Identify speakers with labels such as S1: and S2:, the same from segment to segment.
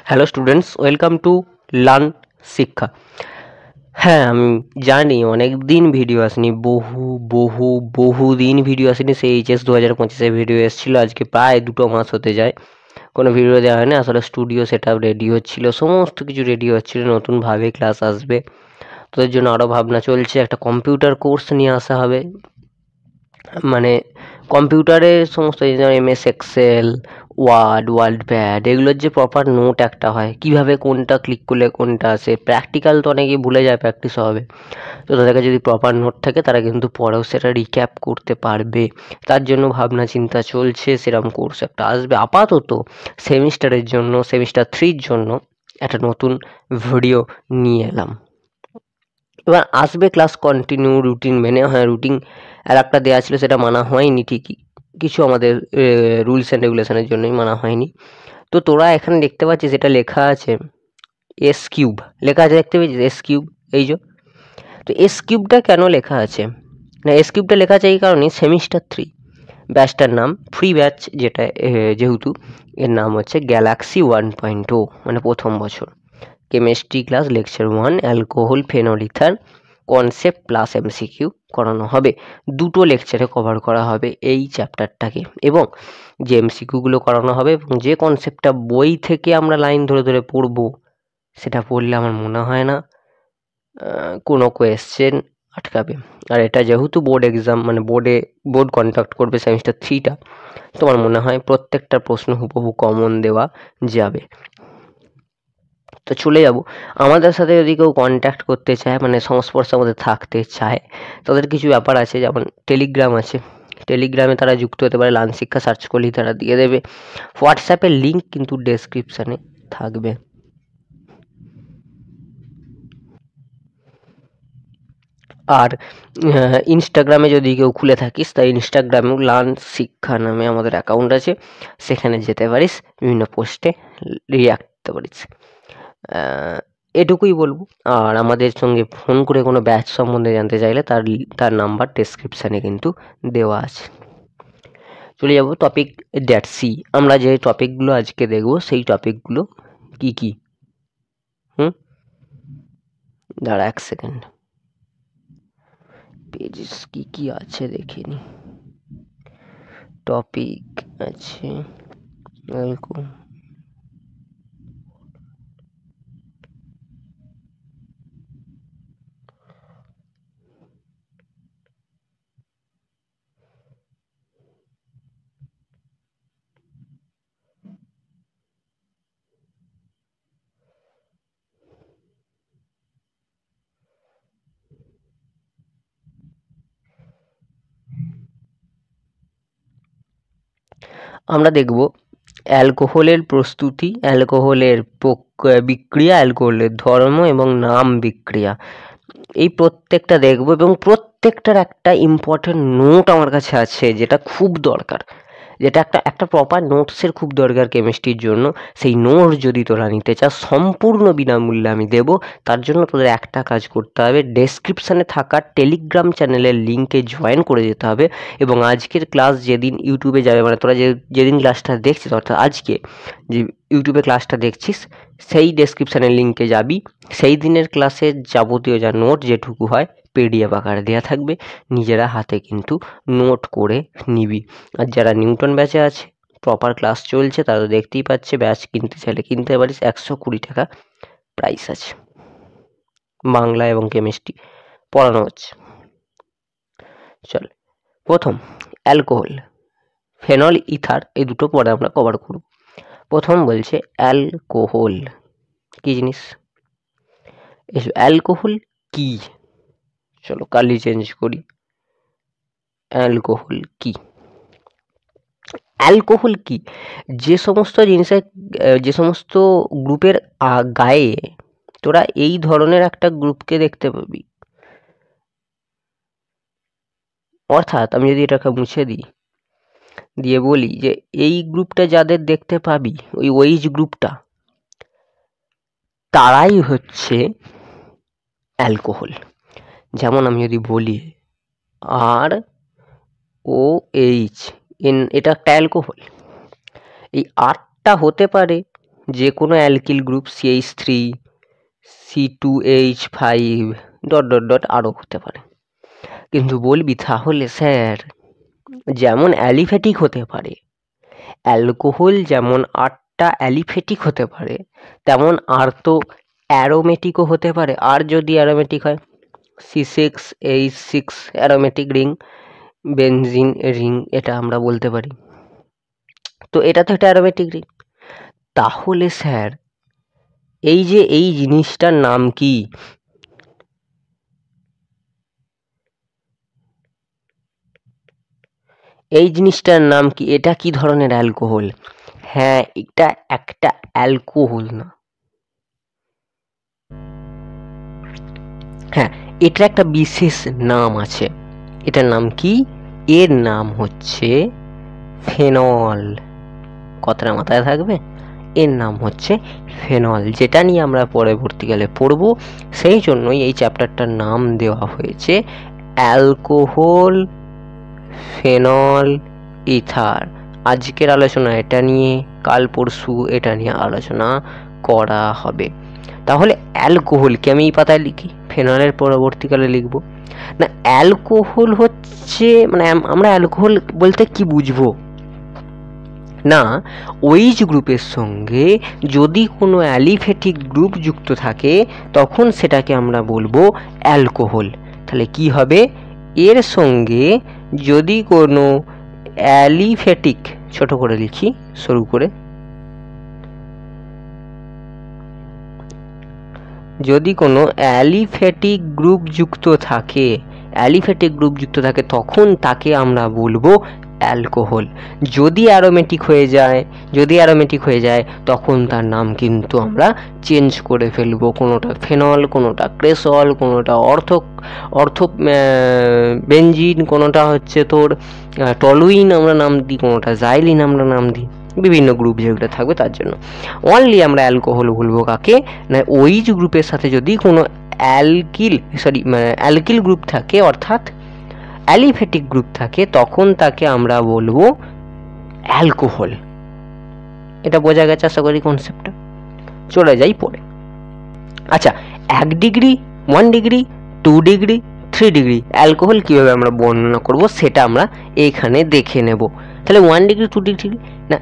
S1: Hello students, welcome to learn শিক্ষা। হ্যাঁ, আমি জানি অনেক দিন ভিডিও আসেনি, বহুদিন ভিডিও আসেনি। সেই এইচএস 2025-এ ভিডিও এসেছিলো, আজকে প্রায় 2 মাস হতে যায় কোনো ভিডিও দেওয়া হয়নি। আসলে স্টুডিও সেট আপ রেডি হচ্ছিলো, সমস্ত কিছু রেডি হচ্ছিলো, নতুনভাবে ক্লাস আসবে, তোদের জন্য আরও ভাবনা চলছে। একটা কম্পিউটার কোর্স নিয়ে আসা হবে, মানে কম্পিউটারের সমস্ত এমএস এক্সেল, ওয়ার্ড প্যাড, এগুলোর যে প্রপার নোট একটা হয়, কিভাবে কোনটা ক্লিক করলে কোনটা আসে। প্র্যাকটিক্যাল তো অনেকেই ভুলে যায়, প্র্যাকটিস হবে। তো তাদেরকে যদি প্রপার নোট থাকে তারা কিন্তু পরেও সেটা রিক্যাপ করতে পারবে। তার জন্য ভাবনা চিন্তা চলছে, সেরকম কোর্স একটা আসবে। আপাতত সেমিস্টারের জন্য, সেমিস্টার 3-র জন্য একটা নতুন ভিডিও নিয়ে এলাম। এবার আসবে ক্লাস কন্টিনিউ রুটিন মেনে। হ্যাঁ, রুটিন আর একটা দেওয়া ছিল, সেটা মানা হয়নি ঠিকই, কিছু আমাদের রুলস অ্যান্ড রেগুলেশনের জন্যই মানা হয়নি। তো তোরা এখানে দেখতে পাচ্ছিস এটা লেখা আছে এস কিউব, লেখা আছে, দেখতে পেয়েছিস এস কিউব, এই যে। তো এস কিউবটা কেন লেখা আছে না, এস কিউবটা লেখা আছে এই কারণে, সেমিস্টার 3 ব্যাচটার নাম ফ্রি ব্যাচ, যেটা যেহেতু এর নাম হচ্ছে গ্যালাক্সি 1.0, মানে প্রথম বছর। Chemistry class lecture 1 alcohol phenol ether concept plus MCQ করানো হবে। 2টো লেকচারে কভার করা হবে এই চ্যাপ্টারটাকে, এবং যে এমসিকিউগুলো করানো হবে এবং যে কনসেপ্টটা বই থেকে আমরা লাইন ধরে ধরে পড়বো, সেটা পড়লে আমার মনে হয় না কোনো কোয়েশ্চেন আটকাবে। আর এটা যেহেতু বোর্ড এক্সাম, মানে বোর্ড কন্ডাক্ট করবে সেমিস্টার 3টা, তোমার মনে হয় প্রত্যেকটা প্রশ্ন হুবহু কমন দেওয়া যাবে। তো চলে যাব। আমাদের সাথে যদি কেউ কন্ট্যাক্ট করতে চায়, মানে সংস্পর্শের মধ্যে থাকতে চায়, তাদের কিছু ব্যাপার আছে, যেমন টেলিগ্রাম আছে, টেলিগ্রামে তারা যুক্ত হতে পারে, লার্ন শিক্ষা সার্চ করলেই তারা দিয়ে দেবে। হোয়াটসঅ্যাপের লিঙ্ক কিন্তু ডেসক্রিপশানে থাকবে। আর ইনস্টাগ্রামে যদি কেউ খুলে থাকিস, তাই ইনস্টাগ্রামেও লার্ন শিক্ষা নামে আমাদের অ্যাকাউন্ট আছে, সেখানে যেতে পারিস, বিভিন্ন পোস্টে রিয়াক্ট করতে পারিস। এটুকুই বলবো। আর আমাদের সঙ্গে ফোন করে কোনো ব্যাচ সম্বন্ধে জানতে চাইলে তার নাম্বার ডেসক্রিপশানে কিন্তু দেওয়া আছে। চলে যাব টপিক ড্যাট সি। আমরা যে টপিকগুলো আজকে দেখব, সেই টপিকগুলো কি কি? দাঁড়া 1 সেকেন্ড, পেজেস কি কি আছে দেখে নি। টপিক আছে আমরা দেখব অ্যালকোহলের প্রস্তুতি, অ্যালকোহলের বিক্রিয়া, অ্যালকোহলের ধর্ম এবং নাম বিক্রিয়া, এই প্রত্যেকটা দেখব। এবং প্রত্যেকটার একটা ইম্পর্টেন্ট নোট আমার কাছে আছে, যেটা খুব দরকার, যেটা একটা প্রপার নোটসের খুব দরকার কেমিস্ট্রির জন্য। সেই নোট যদি তোরা নিতে চাস, সম্পূর্ণ বিনামূল্যে আমি দেব। তার জন্য তোদের একটা কাজ করতে হবে, ডেসক্রিপশানে থাকা টেলিগ্রাম চ্যানেলের লিঙ্কে জয়েন করে যেতে হবে। এবং আজকের ক্লাস যেদিন ইউটিউবে যাবে, মানে তোরা যেদিন ক্লাসটা দেখছিস, অর্থাৎ আজকে যে ইউটিউবে ক্লাসটা দেখছিস, সেই ডেসক্রিপশানের লিঙ্কে যাবি। সেই দিনের ক্লাসের যাবতীয় যা নোট যেটুকু হয়, পিডিএফ আকারে দেওয়া থাকবে, নিজেরা হাতে কিন্তু নোট করে নিবি। আর যারা নিউটন ব্যাচে আছে, প্রপার ক্লাস চলছে, তারা তো দেখতেই পাচ্ছে, ব্যাচ কিনতে চাইলে কিনতে পারিস, 120 টাকা প্রাইস আছে। বাংলা এবং কেমিস্ট্রি পড়ানো হচ্ছে। চল, প্রথম অ্যালকোহল, ফেনল ইথার, এই দুটো পরে আমরা কভার করব। প্রথম বলছে অ্যালকোহল কি জিনিস। অ্যালকোহল কি, চলো কালি চেঞ্জ করি। অ্যালকোহল কি? অ্যালকোহল কি, যে সমস্ত জিনিসের, যে সমস্ত গ্রুপের গায়ে তোরা এই ধরনের একটা গ্রুপকে দেখতে পাবি, অর্থাৎ আমি যদি এটাকে মুছে দিই, দিয়ে বলি যে এই গ্রুপটা যাদের দেখতে পাবি, ওই ওইচ গ্রুপটা, তারাই হচ্ছে অ্যালকোহল। যেমন আমি যদি বলি আর ও এইচ এন, এটা একটা অ্যালকোহল। এই আরটা হতে পারে যে কোনো অ্যালকিল গ্রুপ CH3 C2H5 ... আরও হতে পারে। কিন্তু বলবি তাহলে স্যার যেমন অ্যালিফ্যাটিক হতে পারে, অ্যালকোহল যেমন 8টা অ্যালিফ্যাটিক হতে পারে, তেমন আর তো অ্যারোমেটিকও হতে পারে। আর যদি অ্যারোমেটিক হয় C6H6 aromatic ring, benzene ring, এটা আমরা বলতে পারি। তো এটা তো একটা অ্যারোমেটিক রিং। তাহলে স্যার এই যে এই জিনিসটার নাম কি? এই জিনিসটার নাম কি? এটা কি ধরনের অ্যালকোহল? হ্যাঁ, এটা একটা অ্যালকোহল না, হ্যাঁ এটার একটা বিশেষ নাম আছে। এটার নাম কি? এর নাম হচ্ছে ফেনল। কথাটা মাথায় থাকবে, এর নাম হচ্ছে ফেনল, যেটা নিয়ে আমরা পরবর্তীকালে পড়ব। সেই জন্যই এই চ্যাপ্টারটার নাম দেওয়া হয়েছে অ্যালকোহল, ফেনল, ইথার। আজকের আলোচনা এটা নিয়ে, কাল পরশু এটা নিয়ে আলোচনা করা হবে। তাহলে অ্যালকোহলকে আমি এই পাতায় লিখি, ফেনলের পরবর্তীকালে লিখব না। অ্যালকোহল হচ্ছে মানে আমরা অ্যালকোহল বলতে কি বুঝবো না, ওইচ গ্রুপের সঙ্গে যদি কোনো অ্যালিফ্যাটিক গ্রুপ যুক্ত থাকে তখন সেটাকে আমরা বলবো অ্যালকোহল। তাহলে কি হবে? এর সঙ্গে যদি কোনো অ্যালিফ্যাটিক, ছোট করে লিখি শুরু করে, যদি কোনো অ্যালিফ্যাটিক গ্রুপ যুক্ত থাকে, অ্যালিফ্যাটিক গ্রুপ যুক্ত থাকে তখন তাকে আমরা বলবো অ্যালকোহল। যদি অ্যারোমেটিক হয়ে যায় তখন তার নাম কিন্তু আমরা চেঞ্জ করে ফেলবো। কোনোটা ফেনল, কোনোটা ক্রেসল, কোনোটা অর্থ বেনজিন, কোনোটা হচ্ছে তোর টলুইন আমরা নাম দিই, কোনোটা জাইলিন আমরা নাম দিই, বিভিন্ন গ্রুপ যেগুলো থাকবে তার জন্য। অনলি আমরা অ্যালকোহল বলবো কাকে না, ওইচ গ্রুপের সাথে যদি কোনো অ্যালকিল গ্রুপ থাকে, অর্থাৎ অ্যালিফ্যাটিক গ্রুপ থাকে, তখন তাকে আমরা বলবো অ্যালকোহল। এটা বোঝা গেছে আশা করি কনসেপ্টটা। চলে যাই পরে। আচ্ছা, 1 degree, 1 degree, 2 degree, 3 degree alcohol কীভাবে আমরা বর্ণনা করব সেটা আমরা এখানে দেখে নেব। তাহলে 1 ডিগ্রি, 2 ডিগ্রি না,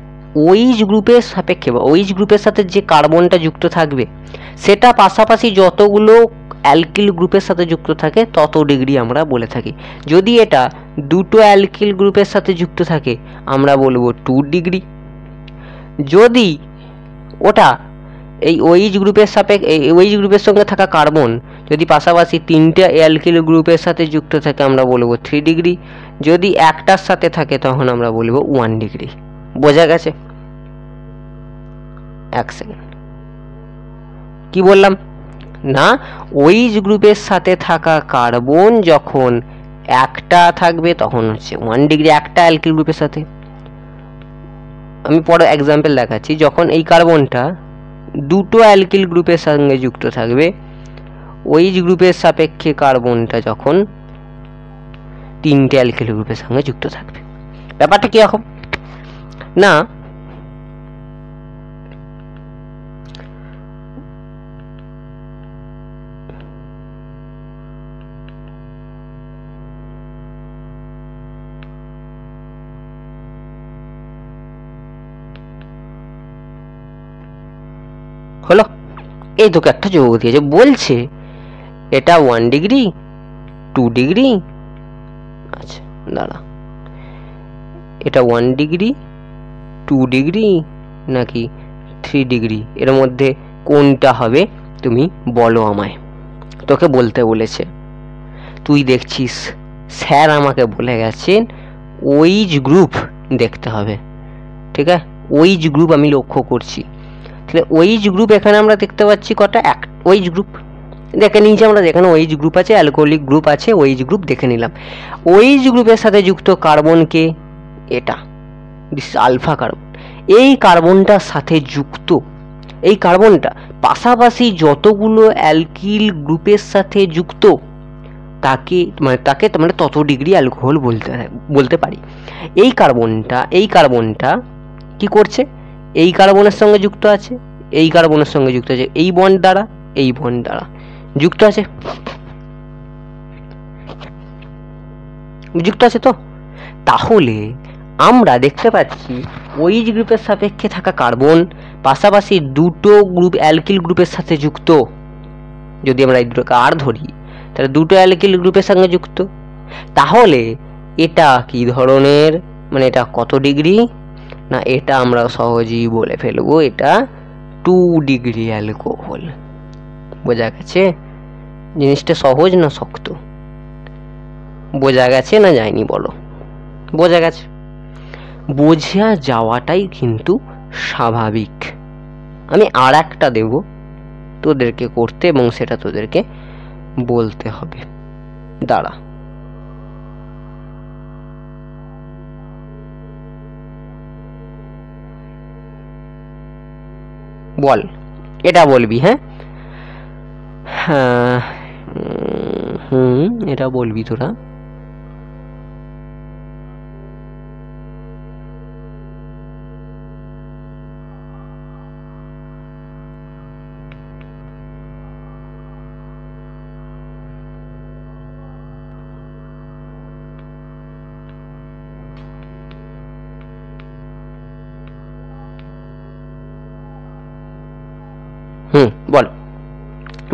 S1: ওইচ গ্রুপের সাপেক্ষে বা ওইচ গ্রুপের সাথে যে কার্বনটা যুক্ত থাকবে সেটা পাশাপাশি যতগুলো অ্যালকিল গ্রুপের সাথে যুক্ত থাকে তত ডিগ্রি আমরা বলে থাকি। যদি এটা দুটো অ্যালকিল গ্রুপের সাথে যুক্ত থাকে আমরা বলবো 2 ডিগ্রি। যদি ওটা এই ওইচ গ্রুপের সঙ্গে থাকা কার্বন যদি পাশাপাশি 3টে অ্যালকিল গ্রুপের সাথে যুক্ত থাকে আমরা বলবো 3 ডিগ্রি। যদি একটার সাথে থাকে তখন আমরা বলবো 1 ডিগ্রি। বোঝা গেছে? এক সেকেন্ড, কি বললাম না, ওইচ গ্রুপের সাথে থাকা কার্বন যখন একটা থাকবে তখন হচ্ছে 1 ডিগ্রি, একটা অ্যালকিল গ্রুপের সাথে। আমি পরে এক্সাম্পল দেখাচ্ছি। যখন এই কার্বনটা দুটো অ্যালকিল গ্রুপের সঙ্গে যুক্ত থাকবে, ওইচ গ্রুপের সাপেক্ষে কার্বনটা যখন 3টে অ্যালকিল গ্রুপের সঙ্গে যুক্ত থাকবে। ব্যাপারটা কিরকম না, হলো এই তোকে একটা যৌগ দিয়েছে, বলছে এটা 1 ডিগ্রি, 2 ডিগ্রি, আচ্ছা দাঁড়া, এটা 1 ডিগ্রি, 2 ডিগ্রি নাকি 3 ডিগ্রি, এর মধ্যে কোনটা হবে তুমি বলো আমায়। তোকে বলতে বলেছে, তুই দেখছিস স্যার আমাকে বলে গেছেন ওইচ গ্রুপ দেখতে হবে, ঠিক আছে? ওইচ গ্রুপ আমি লক্ষ্য করছি। তাহলে ওইচ গ্রুপ এখানে আমরা দেখতে পাচ্ছি কটা, এক ওইচ গ্রুপ দেখে নিয়েছি আমরা, যেখানে ওইচ গ্রুপ আছে, অ্যালকোহলিক গ্রুপ আছে, ওইচ গ্রুপ দেখে নিলাম। ওইচ গ্রুপের সাথে যুক্ত কার্বনকে, এটা আলফা কার্বন, এই কার্বনটার সাথে যুক্ত, এই কার্বনটা পাশাপাশি যতগুলো অ্যালকিল গ্রুপের সাথে যুক্ত তাকে মানে তত ডিগ্রি অ্যালকোহল বলতে পারি। এই কার্বনটা কি করছে, এই কার্বনের সঙ্গে যুক্ত আছে, এই কার্বনের সঙ্গে যুক্ত আছে, এই বন্ড দ্বারা এই বন্ড দ্বারা যুক্ত আছে, যুক্ত আছে। তো তাহলে আমরা দেখতে পাচ্ছি OH গ্রুপের সাপেক্ষে থাকা কার্বন পাশাপাশি দুটো গ্রুপ অ্যালকিল গ্রুপের সাথে যুক্ত। যদি আমরা এই দুটোকে আর ধরি তাহলে দুটো অ্যালকিল গ্রুপের সঙ্গে যুক্ত। তাহলে এটা কি ধরনের, মানে এটা কত ডিগ্রি না, এটা আমরা সহজেই বলে ফেলবো এটা 2 ডিগ্রি অ্যালকোহল। বোঝা গেছে? জিনিসটা সহজ না শক্ত? বোঝা গেছে না যায়নি বলো? বোঝা গেছে। বোঝা যাওয়াটাই কিন্তু স্বাভাবিক। আমি আর একটা দেব তোদেরকে করতে এবং সেটা তোদেরকে বলতে হবে। দাঁড়া, বল, এটা বলবি। হ্যাঁ হ্যাঁ, এটা বলবি তোরা। বল,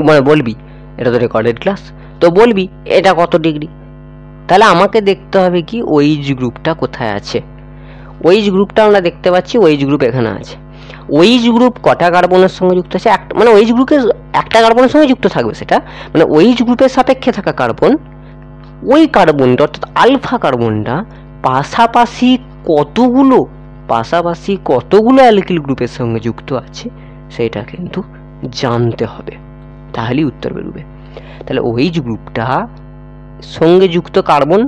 S1: মানে বলবি, এটা তো রেকর্ডেড ক্লাস, তো বলবি এটা কত ডিগ্রি। তাহলে আমাকে দেখতে হবে কি OH গ্রুপটা কোথায় আছে। OH গ্রুপটা আমরা দেখতে পাচ্ছি, OH গ্রুপ এখানে আছে। OH গ্রুপ কটা কার্বনের সঙ্গে যুক্ত আছে, একটা, মানে OH গ্রুপে একটা কার্বনের সঙ্গে যুক্ত থাকবে সেটা, মানে OH গ্রুপের সাপেক্ষে থাকা কার্বন, ওই কার্বনটা অর্থাৎ আলফা কার্বনটা পাশাপাশি কতগুলো অ্যালকিল গ্রুপের সঙ্গে যুক্ত আছে সেটা কিন্তু জানতে হবে, তাহলেই উত্তর বেরোবে। তাহলে OH গ্রুপটা সঙ্গে যুক্ত কার্বন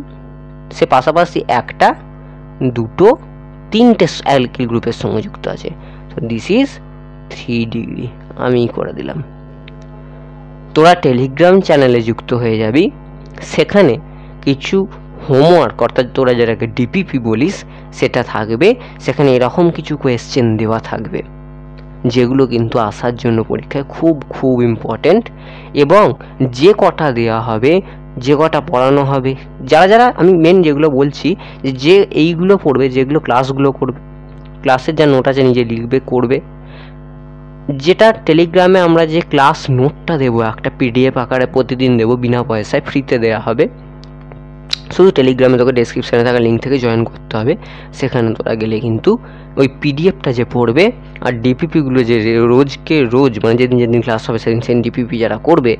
S1: সে পাশাপাশি একটা, দুটো, তিনটে অ্যালকিল গ্রুপের সঙ্গে যুক্ত আছে। তো দিস ইজ 3 ডিগ্রি। আমি করে দিলাম। তোরা টেলিগ্রাম চ্যানেলে যুক্ত হয়ে যাবি, সেখানে কিছু হোমওয়ার্ক অর্থাৎ তোরা যেটাকে DPP বলিস সেটা থাকবে। সেখানে এরকম কিছু কোয়েশ্চেন দেওয়া থাকবে যেগুলো কিন্তু আসার জন্য পরীক্ষায় খুব খুব ইম্পর্টেন্ট। এবং যে কটা দেওয়া হবে, যে কটা পড়ানো হবে, যারা যারা আমি মেন যেগুলো বলছি, যে এইগুলো পড়বে, যেগুলো ক্লাসগুলো করবে, ক্লাসের যা নোট আছে নিজে লিখবে করবে। যেটা টেলিগ্রামে আমরা যে ক্লাস নোটটা দেবো একটা PDF আকারে প্রতিদিন দেবো, বিনা পয়সায় ফ্রিতে দেওয়া হবে। শুধু টেলিগ্রামে তোকে ডেসক্রিপশানে থাকা লিঙ্ক থেকে জয়েন করতে হবে। সেখানে তোরা গেলে কিন্তু ওই PDFটা যে পড়বে আর DPPগুলো যে রোজ মানে যেদিন ক্লাস হবে সেদিন DPP যারা করবে,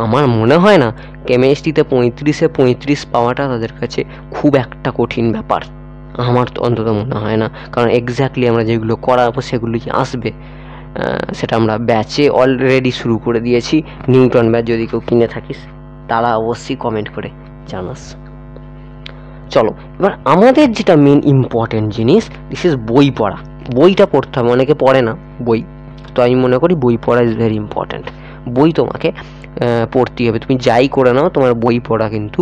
S1: আমার মনে হয় না কেমিস্ট্রিতে 35-এ 35 পাওয়াটা তাদের কাছে খুব একটা কঠিন ব্যাপার। আমার তো অন্তত মনে হয় না, কারণ এক্স্যাক্টলি আমরা যেগুলো করাবো সেগুলোই আসবে। সেটা আমরা ব্যাচে অলরেডি শুরু করে দিয়েছি, নিউটন ব্যাচ। যদি কেউ কিনে থাকিস তারা অবশ্যই কমেন্ট করে জানাস। চলো এবার আমাদের যেটা মেন ইম্পর্টেন্ট জিনিস, দিস ইজ বই পড়া। বইটা পড়তে হবে, অনেকে পড়ে না বই, তো আমি মনে করি বই পড়া ইজ ভেরি ইম্পর্টেন্ট। বই তোমাকে পড়তেই হবে, তুমি যাই করে নাও তোমার বই পড়া কিন্তু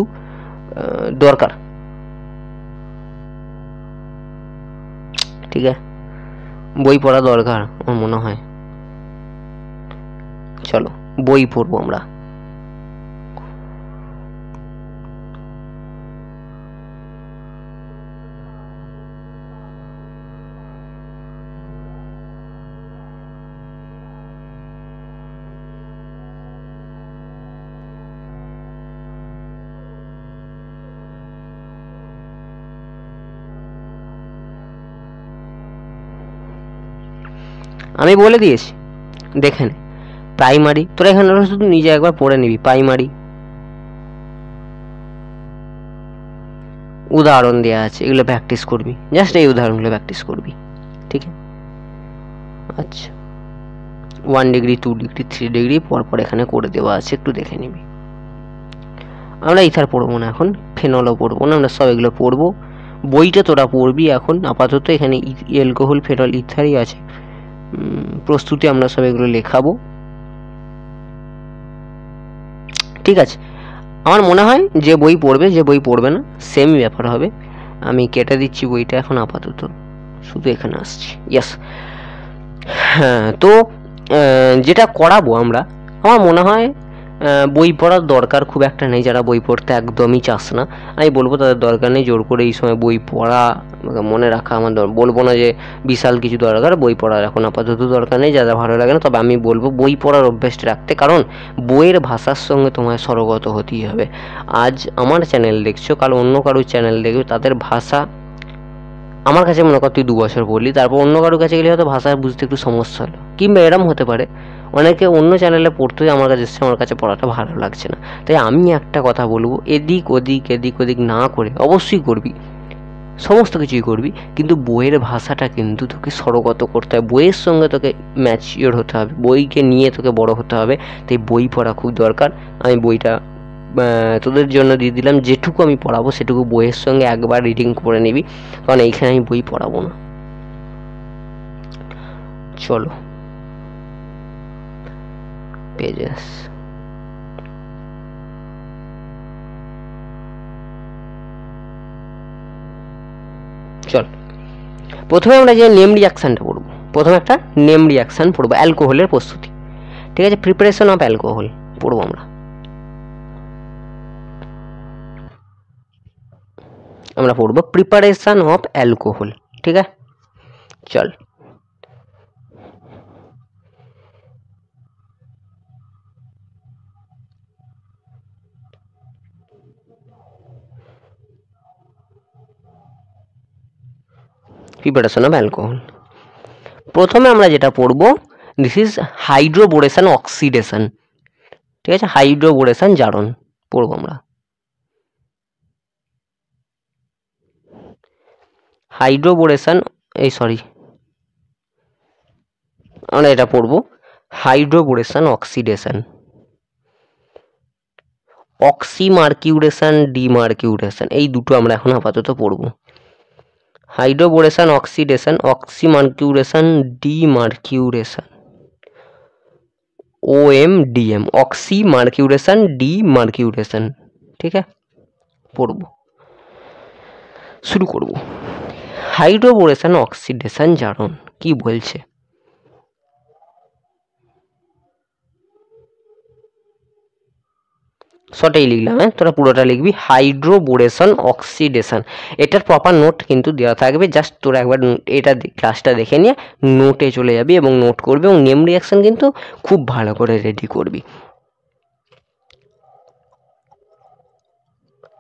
S1: দরকার। ঠিক আছে, বই পড়া দরকার আমার মনে হয়। চলো বই পড়বো আমরা। আমি বলে দিয়েছি, দেখে নে। প্রাইমারি, তোরা এখানে শুধু নিজে একবার পড়ে নিবি। প্রাইমারি উদাহরণ দেওয়া আছে, এগুলো প্র্যাকটিস করবি, জাস্ট এই উদাহরণগুলো প্র্যাকটিস করবি। ঠিক আছে, আচ্ছা 1 ডিগ্রি 2 ডিগ্রি 3 ডিগ্রি পরপর এখানে করে দেওয়া আছে, একটু দেখে নিবি। আমরা ইথার পড়বো না এখন, ফেনলও পড়বো না, আমরা সব এগুলো পড়বো। বইটা তোরা পড়বি এখন আপাতত। এখানে অ্যালকোহল, ফেনল, ইথারই আছে। প্রস্তুতি আমরা সব এগুলো লেখাবো। ঠিক আছে, আমার মনে হয় যে বই পড়বে, যে বই পড়বে না সেমই ব্যাপার হবে। আমি কেটে দিচ্ছি বইটা এখন আপাতত, শুধু এখানে আসছি। ইয়েস, হ্যাঁ। তো যেটা করাবো আমরা, আমার মনে হয় বই পড়ার দরকার খুব একটা নেই। যারা বই পড়তে একদমই চাস না, আমি বলবো তাদের দরকার নেই। জোর করে এই সময় বই পড়া মনে রাখা আমার বলবো না যে বিশাল কিছু দরকার, বই পড়ার এখন আপাতত দরকার নেই, যারা ভালো লাগে না। তবে আমি বলবো বই পড়ার অভ্যেসটা রাখতে, কারণ বইয়ের ভাষার সঙ্গে তোমায় সরগত হতেই হবে। আজ আমার চ্যানেল দেখছো, কাল অন্য কারোর চ্যানেল দেখবে, তাদের ভাষা আমার কাছে মনে কর তুই 2 বছর বললি, তারপর অন্য কারোর কাছে গেলে হয়তো ভাষা বুঝতে একটু সমস্যা হলো, কিংবা এরম হতে পারে অনেকে অন্য চ্যানেলে পড়তে আমার কাছে এসছে, আমার কাছে পড়াটা ভালো লাগছে না। তাই আমি একটা কথা বলবো, এদিক ওদিক না করে, অবশ্যই করবি, সমস্ত কিছুই করবি, কিন্তু বইয়ের ভাষাটা কিন্তু তোকে সরগত করতে হবে, বইয়ের সঙ্গে তোকে ম্যাচিওর হতে হবে, বইকে নিয়ে তোকে বড় হতে হবে। তাই বই পড়া খুব দরকার। আমি বইটা তোদের জন্য দিয়ে দিলাম, যেটুকু আমি পড়াবো সেটুকু বইয়ের সঙ্গে একবার রিডিং করে নিবি, কারণ এইখানে আমি বই পড়াবো না। চলো পেজেস, চল প্রথমে আমরা যে নেম রিয়াকশানটা পড়বো, প্রথমে একটা নেম রিয়াকশান পড়বো, অ্যালকোহলের প্রস্তুতি। ঠিক আছে, প্রিপারেশন অফ অ্যালকোহল পড়বো আমরা পড়বো প্রিপারেশন অফ অ্যালকোহল। ঠিক আছে, চল প্রিপারেশন অফ অ্যালকোহল। প্রথমে আমরা যেটা পড়বো, দিস ইজ হাইড্রোবোরেশন অক্সিডেশন। ঠিক আছে, হাইড্রোবোরেশন জারণ পড়বো আমরা। হাইড্রোবোরেশন আমরা এটা পড়বো হাইড্রোবোরেশন অক্সিডেশন, অক্সিমার্কিউরেশন, ডিমার্কিউরেশন, এই দুটো আমরা এখন আপাতত পড়বো। হাইড্রোবোরেশন অক্সিডেশন, অক্সিমার্কিউরেশন, ডিমার্কিউরেশন, OMDM, অক্সিমার্কিউরেশন, ডিমার্কিউরেশন। ঠিক আছে, পড়বো, শুরু করব। হাইড্রোবোরেশন অক্সিডেশন জারণ কি বলছে? শর্টেই লিখলাম, তোরা পুরোটা লিখবি। হাইড্রোবোরেশন অক্সিডেশন, এটার প্রপার নোট কিন্তু দেওয়া থাকবে, জাস্ট তোরা একবার এটা ক্লাসটা দেখে নিয়ে নোটে চলে যাবি এবং নোট করবি, এবং নেম রিয়াকশন কিন্তু খুব ভালো করে রেডি করবি।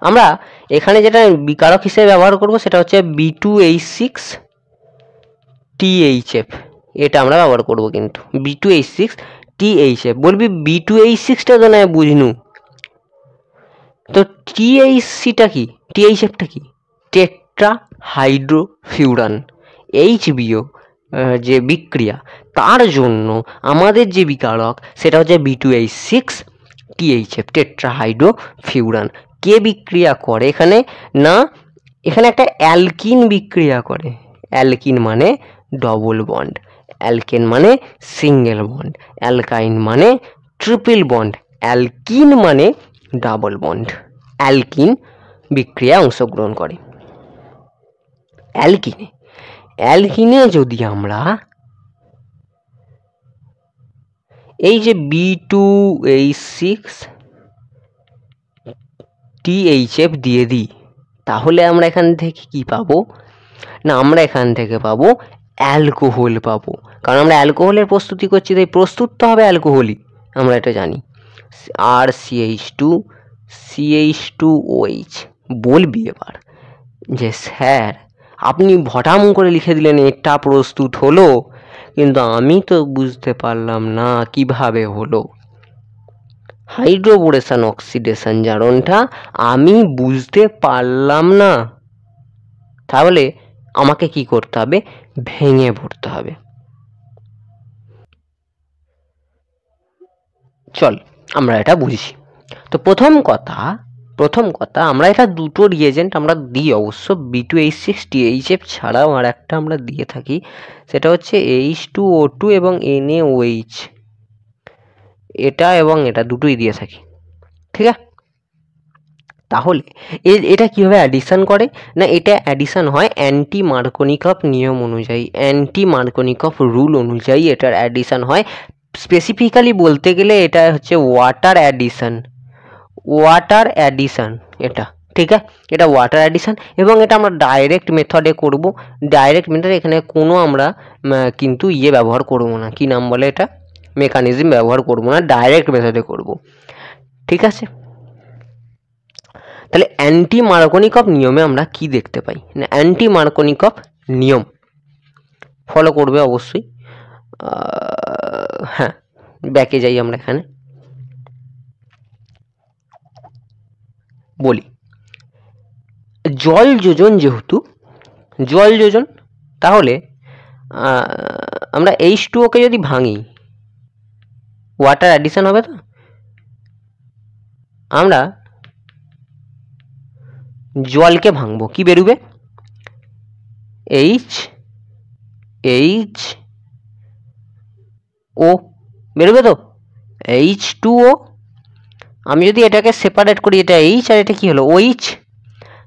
S1: আমরা এখানে যেটা বিকারক হিসেবে ব্যবহার করব সেটা হচ্ছে B2H6 THF, এটা আমরা ব্যবহার করব কিন্তু B2H6 THF। বলবি B2H6টা তো না বুঝনু, তো THCটা কি, THFটা কি? টেট্রা হাইড্রোফিউরান, HBO যে বিক্রিয়া, তার জন্য আমাদের যে বিকারক সেটা হচ্ছে B2H6 THF, টেট্রা হাইড্রোফিউরান। কে বিক্রিয়া করে এখানে? না, এখানে একটা অ্যালকিন বিক্রিয়া করে। অ্যালকিন মানে ডবল বন্ড, অ্যালকেন মানে সিঙ্গেল বন্ড, অ্যালকাইন মানে ট্রিপল বন্ড, অ্যালকিন মানে ডাবল বন্ড। অ্যালকিন বিক্রিয়ায় অংশগ্রহণ করে। অ্যালকিনে যদি আমরা এই যে B2H6 THF দিয়ে দিই, তাহলে আমরা এখান থেকে কি পাবো? না, আমরা এখান থেকে পাবো অ্যালকোহল পাবো, কারণ আমরা অ্যালকোহলের প্রস্তুতি করছি, তাই প্রস্তুত তো হবে অ্যালকোহলই, আমরা এটা জানি। আর CH2OH বলবি এবার যে স্যার আপনি ভটাম করে লিখে দিলেন এটা প্রস্তুত হলো, কিন্তু আমি তো বুঝতে পারলাম না কিভাবে হলো। হাইড্রোবোরেশন অক্সিডেশন জারণটা আমি বুঝতে পারলাম না, তাহলে আমাকে কি করতে হবে? ভেঙে পড়তে হবে। চল আমরা এটা বুঝি। তো প্রথম কথা আমরা এটা দুটো রিয়েজেন্ট আমরা দিই অবশ্য, B2H6 THF ছাড়াও আর একটা আমরা দিয়ে থাকি, সেটা হচ্ছে H2O2 এবং NaOH, এটা এবং এটা দুটোই দিয়ে থাকি। ঠিক আছে, তাহলে এটা কিভাবে অ্যাডিশন করে? না, এটা অ্যাডিশন হয় অ্যান্টি মার্কোনিকভ নিয়ম অনুযায়ী, অ্যান্টি মার্কোনিকভ রুল অনুযায়ী এটার অ্যাডিশন হয় স্পেসিফিক্যালি বলতে গেলে এটা হচ্ছে ওয়াটার অ্যাডিশন, এটা ঠিক আছে, এটা ওয়াটার অ্যাডিশন এবং এটা আমরা ডাইরেক্ট মেথডে করব। ডাইরেক্ট মেথড এখানে কোনো আমরা কিন্তু ব্যবহার করব না, কি নাম বলে এটা, মেকানিজম ব্যবহার করব না, ডাইরেক্ট মেথডে করব। ঠিক আছে, তাহলে অ্যান্টি মার্কোনিকভ নিয়মে আমরা কি দেখতে পাই না, অ্যান্টি মার্কোনিকভ নিয়ম ফলো করবে অবশ্যই। হ্যাঁ, ব্যাকে যাই আমরা, এখানে বলি জল যোজন, যেহেতু জল যোজন, তাহলে আমরা H2O কে যদি ভাঙি ওয়াটার অ্যাডিশন হবে। তো আমরা জলকে ভাঙবো, কি বেরোবে, H2O বেরোবে, তো H2O। আমি যদি এটাকে সেপারেট করি, এটা H আর এটা কি হলো OH,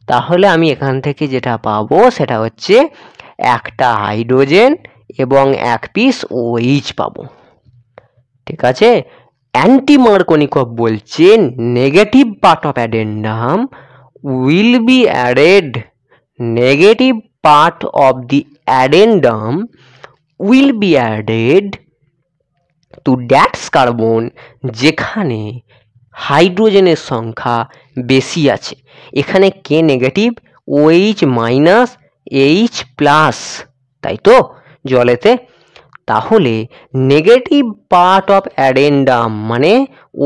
S1: তাহলে আমি এখান থেকে যেটা পাবো সেটা হচ্ছে একটা হাইড্রোজেন এবং এক পিস OH পাবো। ঠিক আছে, অ্যান্টি মার্কোনিকভ বলছে negative part of addendum will be added, negative part of the addendum will be added to that carbon যেখানে হাইড্রোজেনের সংখ্যা বেশি আছে। এখানে কে negative, OH minus H plus, তাই তো জলেতে। তাহলে নেগেটিভ পার্ট অফ অ্যাডেন্ডাম মানে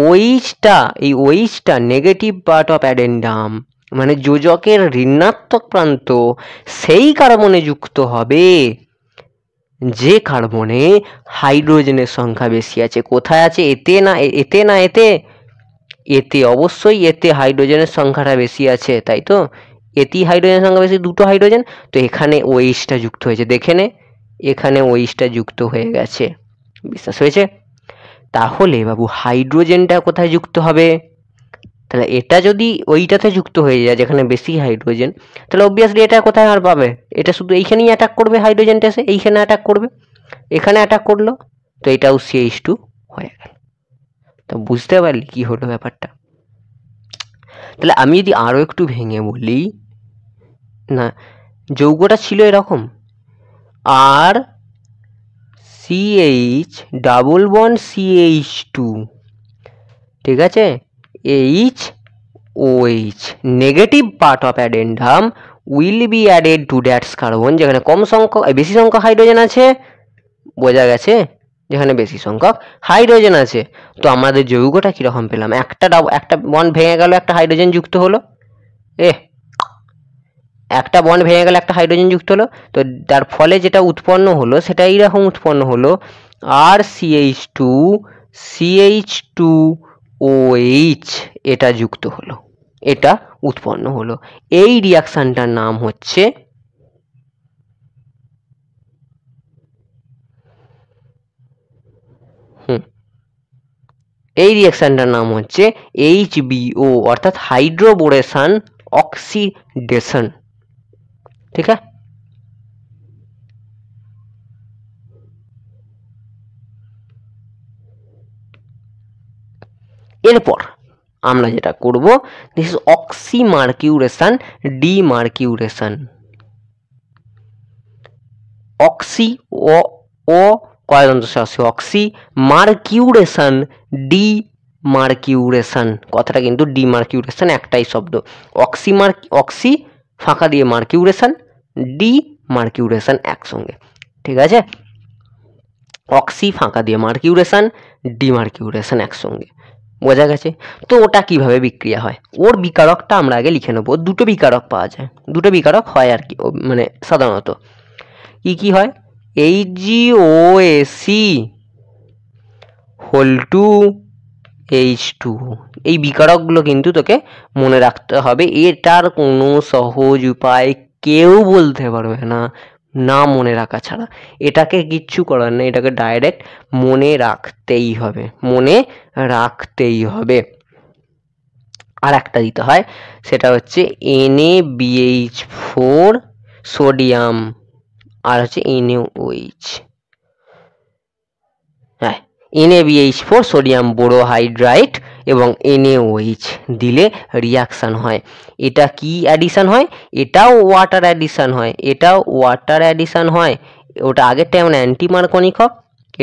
S1: OH-টা, এই OH-টা নেগেটিভ পার্ট অফ অ্যাডেন্ডাম মানে যোজকের ঋণাত্মক প্রান্ত, সেই কার্বনে যুক্ত হবে যে কার্বনে হাইড্রোজেনের সংখ্যা বেশি আছে। কোথায় আছে, এতে না এতে, না এতে, এতে অবশ্যই এতে হাইড্রোজেনের সংখ্যাটা বেশি আছে, তাই তো এতেই হাইড্রোজেনের সংখ্যা বেশি, দুটো হাইড্রোজেন, তো এখানে OH-টা যুক্ত হয়েছে, দেখে নে এখানে OH-টা যুক্ত হয়ে গেছে, বিশ্বাস হয়েছে? তাহলে বাবু হাইড্রোজেনটা কোথায় যুক্ত হবে, তাহলে এটা যদি ওইটাতে যুক্ত হয়ে যায় যেখানে বেশি হাইড্রোজেন, তাহলে অবভিয়াসলি এটা কোথায় আর পাবে, এটা শুধু এইখানেই অ্যাটাক করবে, হাইড্রোজেনটা এসে এইখানে অ্যাটাক করবে, এখানে অ্যাটাক করলো, তো এটাও CH2 হয়ে গেল। তো বুঝতে পারলি কি হলো ব্যাপারটা? তাহলে আমি যদি আরো একটু ভেঙে বলি, না যৌগটা ছিল এরকম, আর CH ডাবল বন্ড CH2, ঠিক আছে, HOH negative part of addendum will be added to that's carbon যেখানে কম সংখ্যক বেশি সংখ্যক হাইড্রোজেন আছে, বোঝা গেছে, যেখানে বেশি সংখ্যক হাইড্রোজেন আছে। তো আমাদের যৌগটা কিরকম পেলাম, একটা বন্ড ভেঙে গেল, একটা হাইড্রোজেন যুক্ত হলো, একটা বন্ড ভেঙে গেলে একটা হাইড্রোজেন যুক্ত হলো, তো তার ফলে যেটা উৎপন্ন হলো সেটা এইরকম উৎপন্ন হলো, আর CH2OH এটা যুক্ত হলো, এটা উৎপন্ন হলো। এই রিয়াকশনটার নাম হচ্ছে HBO অর্থাৎ হাইড্রোবোরেশন অক্সিডেশন। ঠিক আছে, এরপর আমরা যেটা করব, this is oxymercuration, demercuration. Oxy ও অক্সি মার্কিউরেশন, ডিমার্কিউরেশন, কথাটা কিন্তু ডিমার্কিউরেশন একটাই শব্দ, অক্সি ফাঁকা দিয়ে মার্কিউরেশন, ডিমার্কিউরেশন একসঙ্গে, ঠিক আছে, অক্সি ফাঁকা দিয়ে মার্কিউরেশন, ডিমার্কিউরেশন একসঙ্গে, বোঝা গেছে? তো ওটা কিভাবে বিক্রিয়া হয়, ওর বিকারকটা আমরা আগে লিখে নেবো। দুটো বিকারক পাওয়া যায়, দুটো বিকারক হয় আর কি, মানে সাধারণত কি কি হয়, HgOAc হোল টু H2O, এই বিকারকগুলো কিন্তু তোকে মনে রাখতে হবে, এটার কোনো সহজ উপায় কেউ বলতে পারবে না, না মনে রাখা ছাড়া। এটাকে কিচ্ছু করার নেই, এটাকে ডাইরেক্ট মনে রাখতেই হবে, মনে রাখতেই হবে। আর একটা দিতে হয়, সেটা হচ্ছে NaBH4 সোডিয়াম, আর হচ্ছে NaOH। হ্যাঁ, NaBH4 সোডিয়াম বোরোহাইড্রাইট এবং NaOH দিলে রিয়াকশান হয়। এটা কি অ্যাডিশান হয়? এটাও ওয়াটার অ্যাডিশান হয়, এটাও ওয়াটার অ্যাডিশান হয়। ওটা আগেরটা যেমন অ্যান্টি মার্কনিকভ,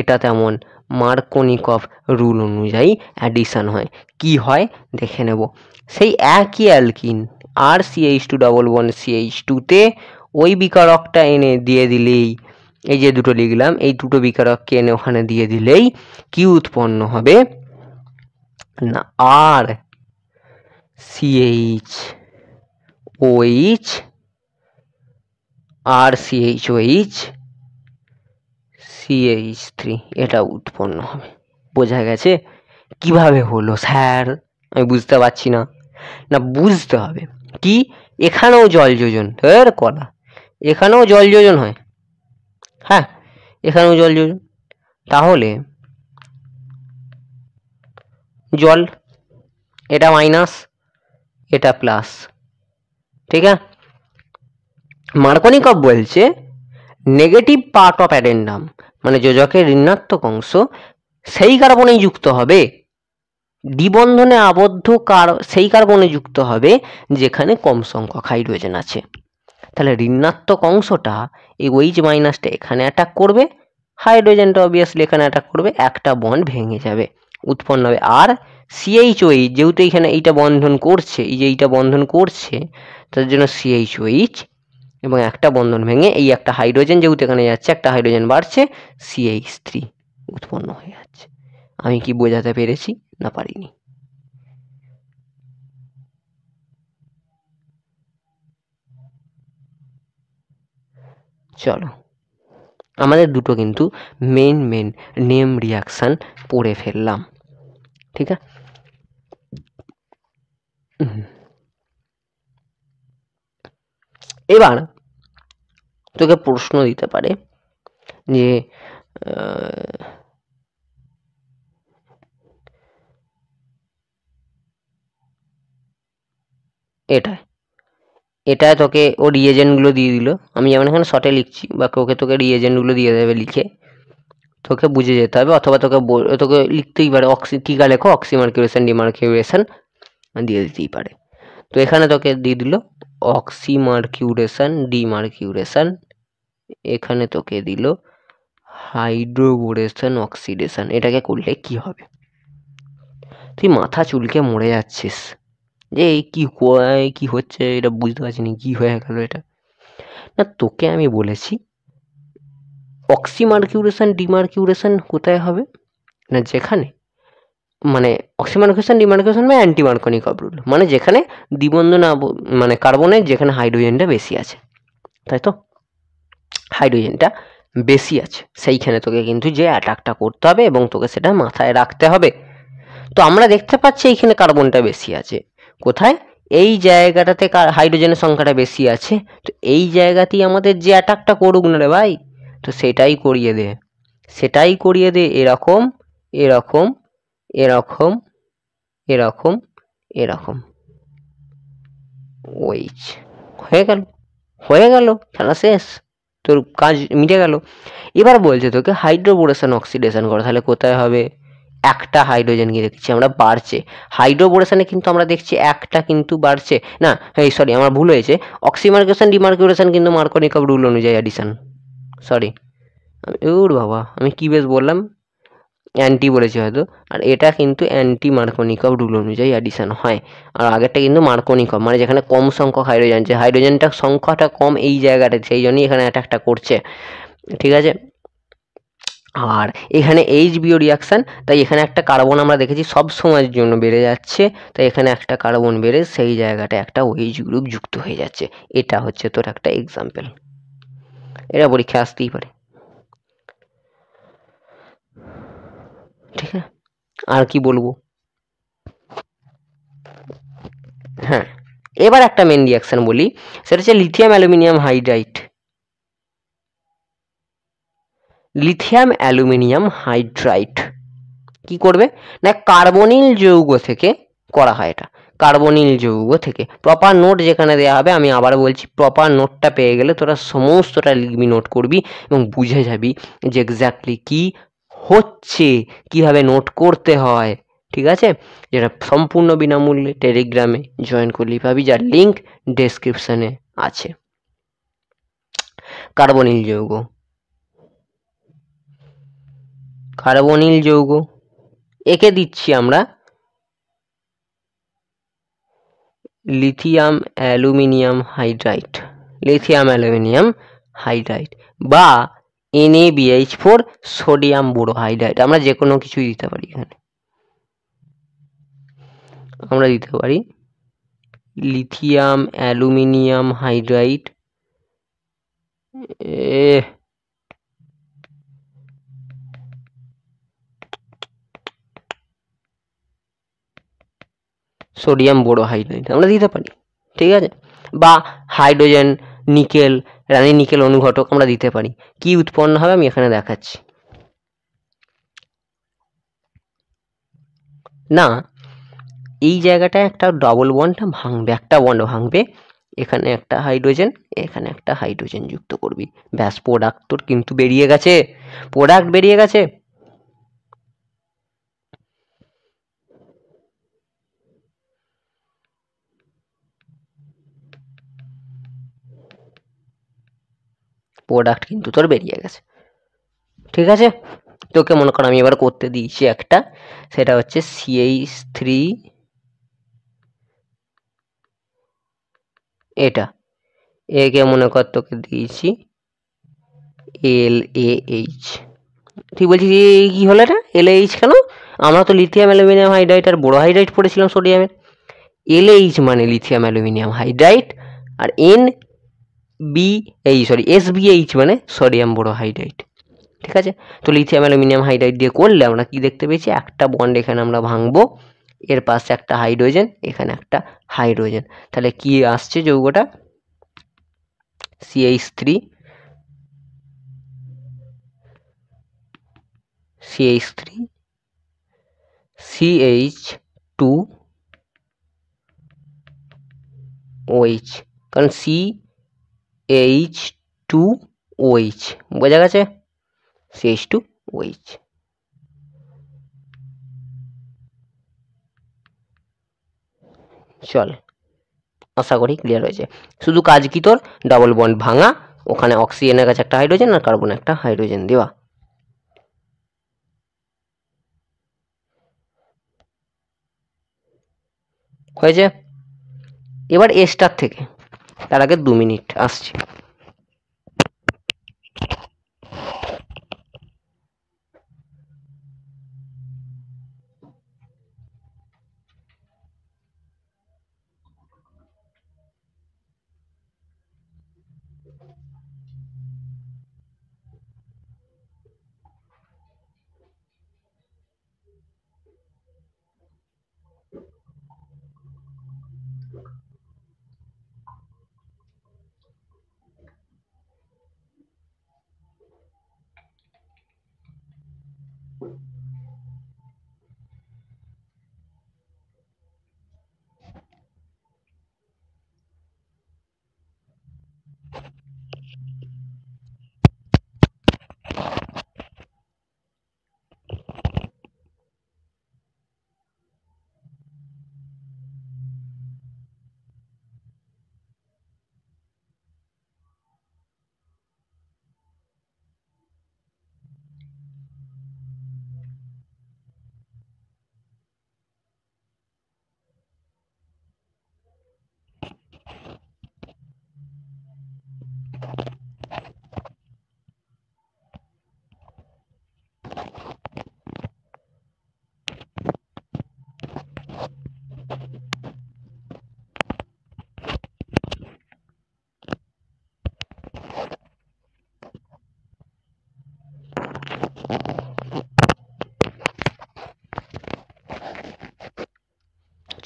S1: এটা তেমন মার্কনিকভ রুল অনুযায়ী অ্যাডিশান হয়। কি হয় দেখে নেব। সেই একই অ্যালকিন RCH2 ডবল বন্ড CH2-তে ওই বিকারকটা এনে দিয়ে দিলেই, এই যে দুটো লিখলাম, এই দুটো বিকারককে এনে ওখানে দিয়ে দিলেই কি উৎপন্ন হবে না RCHOH CH3 এটা উৎপন্ন হবে। বোঝা গেছে? কিভাবে হলো স্যার? আমি বুঝতে পারছি না। না, বুঝতে হবে। কি? এখানেও জল যোজন, কলা, এখানেও জল যোজন হয়। হ্যাঁ, এখানেও জল যোজন। তাহলে জল, এটা মাইনাস, এটা প্লাস, ঠিক আছে। মার্কনিকভ বলছে নেগেটিভ পার্ট অফ অ্যাডেন্ডাম, মানে যোজকের ঋণাত্মক অংশ সেই কার্বনেই যুক্ত হবে, দ্বিবন্ধনে আবদ্ধ সেই কার্বনে যুক্ত হবে যেখানে কম সংখ্যক হাইড্রোজেন আছে। তাহলে ঋণাত্মক অংশটা এই OH মাইনাসটা এখানে অ্যাটাক করবে, হাইড্রোজেনটা অবভিয়াসলি এখানে অ্যাটাক করবে, একটা বন্ড ভেঙে যাবে, উৎপন্ন হবে আর CHOH, যেহেতু এখানে এইটা বন্ধন করছে, এই যে এইটা বন্ধন করছে, তার জন্য CHOH, এবং একটা বন্ধন ভেঙে এই একটা হাইড্রোজেন যেহেতু এখানে যাচ্ছে, একটা হাইড্রোজেন বাড়ছে, CH3 উৎপন্ন হয়ে যাচ্ছে। আমি কি বোঝাতে পেরেছি না পারিনি? চলো, আমাদের দুটো কিন্তু মেন নেম রিয়াকশান পড়ে ফেললাম, ঠিক আছে। এবার তোকে প্রশ্ন দিতে পারে যে এটায় তোকে ও রিয়েজেন্টগুলো দিয়ে দিল, আমি যেমন এখানে শর্টে লিখছি, বা তোকে রিয়েজেন্টগুলো দিয়ে দেবে লিখে, তোকে বুঝে যেতে হবে, অথবা তোকে লিখতেই পারে টিকা লেখো অক্সিমার্কিউরেশন ডিমার্কিউরেশন দিয়ে দিতেই পারে। তো এখানে তোকে দিয়ে দিল অক্সিমার্কিউরেশন ডিমার্কিউরেশন, এখানে তোকে দিল হাইড্রোবোরেশন অক্সিডেশন। এটাকে করলে কি হবে? তুই মাথা চুলকে মরে যাচ্ছিস যে এই কি হচ্ছে, এটা বুঝতে পারছি না, কি হয়ে গেল এটা। না, তোকে আমি বলেছি অক্সিমার্কিউরেশন ডিমার্কিউরেশন কোথায় হবে না, যেখানে মানে অক্সিমার্কিউরেশন ডিমার্কিউরেশন মানে অ্যান্টি মার্কনিকভ রুল, মানে যেখানে দ্বিবন্ধন মানে কার্বনের যেখানে হাইড্রোজেনটা বেশি আছে, তাই তো, হাইড্রোজেনটা বেশি আছে সেইখানে তোকে কিন্তু যে অ্যাটাকটা করতে হবে এবং তোকে সেটা মাথায় রাখতে হবে। তো আমরা দেখতে পাচ্ছি এইখানে কার্বনটা বেশি আছে, কোথায়? এই জায়গাটাতে হাইড্রোজেনের সংখ্যাটা বেশি আছে, তো এই জায়গাতেই আমাদের যে অ্যাটাকটা করুক না রে ভাই, তো সেটাই করিয়ে দে, এরকম এরকম এরকম এরকম এরকম, OH হয়ে গেল, খেলা শেষ, তোর কাজ মিটে গেল। এবার বলছে তোকে হাইড্রোবোরেশন অক্সিডেশন করো, তাহলে কোথায় হবে? একটা হাইড্রোজেন কি দেখছি আমরা বাড়ছে, হাইড্রোবোরেশনে কিন্তু আমরা দেখছি একটা কিন্তু বাড়ছে না, সরি আমার ভুল হয়েছে, অক্সিমার্কিউরেশন ডিমার্কিউরেশন কিন্তু মার্কনিকভ রুল অনুযায়ী অ্যাডিশন, সরি বাবা আমি কি বেশ বললাম, অ্যান্টি বলেছি হয়তো, আর এটা কিন্তু অ্যান্টি মার্কনিকভ রুল অনুযায়ী অ্যাডিশন হয়। আর আগেরটা কিন্তু মার্কনিকভ, মানে যেখানে কম সংখ্যক হাইড্রোজেন, যে হাইড্রোজেনটার সংখ্যাটা কম এই জায়গাটা, সেই জন্যই এখানে অ্যাটাকটা করছে, ঠিক আছে। আর এখানে HBO রিয়াকশান, তাই এখানে একটা কার্বন আমরা দেখেছি সব সময়ের জন্য বেড়ে যাচ্ছে, তাই এখানে একটা কার্বন বেড়ে সেই জায়গাটা একটা OH গ্রুপ যুক্ত হয়ে যাচ্ছে। এটা হচ্ছে তোর একটা এক্সাম্পল, এটা পরীক্ষা আসতেই পারে, ঠিক আছে। আর কি বলবো? হ্যাঁ, এবার একটা মেন রিয়াকশন বলি, সেটা হচ্ছে lithium aluminium hydride. Lithium aluminium hydride কি করবে না, কার্বনিল যৌগ থেকে করা হয়, এটা কার্বনিল যৌগ থেকে। প্রপার নোট যেখানে দেওয়া হবে, আমি আবার বলছি, প্রপার নোটটা পেয়ে গেলে তোরা সমস্তটা লিখবি, নোট করবি এবং বুঝে যাবি যে এক্স্যাক্টলি কি হচ্ছে, কিভাবে নোট করতে হয়, ঠিক আছে, যেটা সম্পূর্ণ বিনামূল্যে টেলিগ্রামে জয়েন করলেই পাবি, যার লিঙ্ক ডেসক্রিপশনে আছে। কার্বনিল যৌগ, কার্বনিল যৌগ একে দিচ্ছি আমরা lithium aluminium hydride, lithium aluminium hydride বা NaBH4 সোডিয়াম বোরোহাইড্রাইড, আমরা যে কোনো কিছুই দিতে পারি। এখানে আমরা দিতে পারি লিথিয়াম অ্যালুমিনিয়াম হাইড্রাইড, সোডিয়াম বোরোহাইড্রাইড আমরা দিতে পারি, ঠিক আছে, বা হাইড্রোজেন নিকেল, রানি নিকেল অনুঘটক আমরা দিতে পারি। কি উৎপন্ন হবে আমি এখানে দেখাচ্ছি। না, এই জায়গাটায় একটা ডবল বন্ডটা ভাঙবে, একটা বন্ড ভাঙবে, এখানে একটা হাইড্রোজেন, এখানে একটা হাইড্রোজেন যুক্ত করবি, ব্যাস প্রোডাক্ট তোর কিন্তু বেরিয়ে গেছে, প্রোডাক্ট বেরিয়ে গেছে। প্রোডাক্ট কিন্তু তোর বেরিয়ে গেছে, ঠিক আছে। তোকে মনে কর আমি এবার করতে দিয়েছি একটা, সেটা হচ্ছে CH3, এটা একে মনে কর তোকে দিয়েছি LaH, ঠিক বলছিস, এই কি হলো এটা LaH কেন? আমরা তো লিথিয়াম অ্যালুমিনিয়াম হাইড্রাইড আর বোরোহাইড্রাইড পড়েছিলাম সোডিয়ামের। LaH মানে লিথিয়াম অ্যালুমিনিয়াম হাইড্রাইড, আর SBH মানে সোডিয়াম বোরোহাইড্রাইড, ঠিক আছে। তো লিথিয়াম অ্যালুমিনিয়াম হাইড্রাইড দিয়ে করলে আমরা কি দেখতে পেয়েছি, একটা বন্ড এখানে আমরা ভাঙবো, এর পাশে একটা হাইড্রোজেন, এখানে একটা হাইড্রোজেন, তাহলে কি আসছে যৌগটা CH3, CH2OH, কারণ CH2OH বোঝা গেছে, CH2OH। চল, আশা করি ক্লিয়ার হয়েছে। শুধু কাজ কি তোর, ডাবল বন্ড ভাঙা, ওখানে অক্সিজেনের কাছে একটা হাইড্রোজেন আর কার্বন একটা হাইড্রোজেন দেওয়া, হয়েছে। এবার এস্টার থেকে, তার আগে 2 মিনিট আসছি।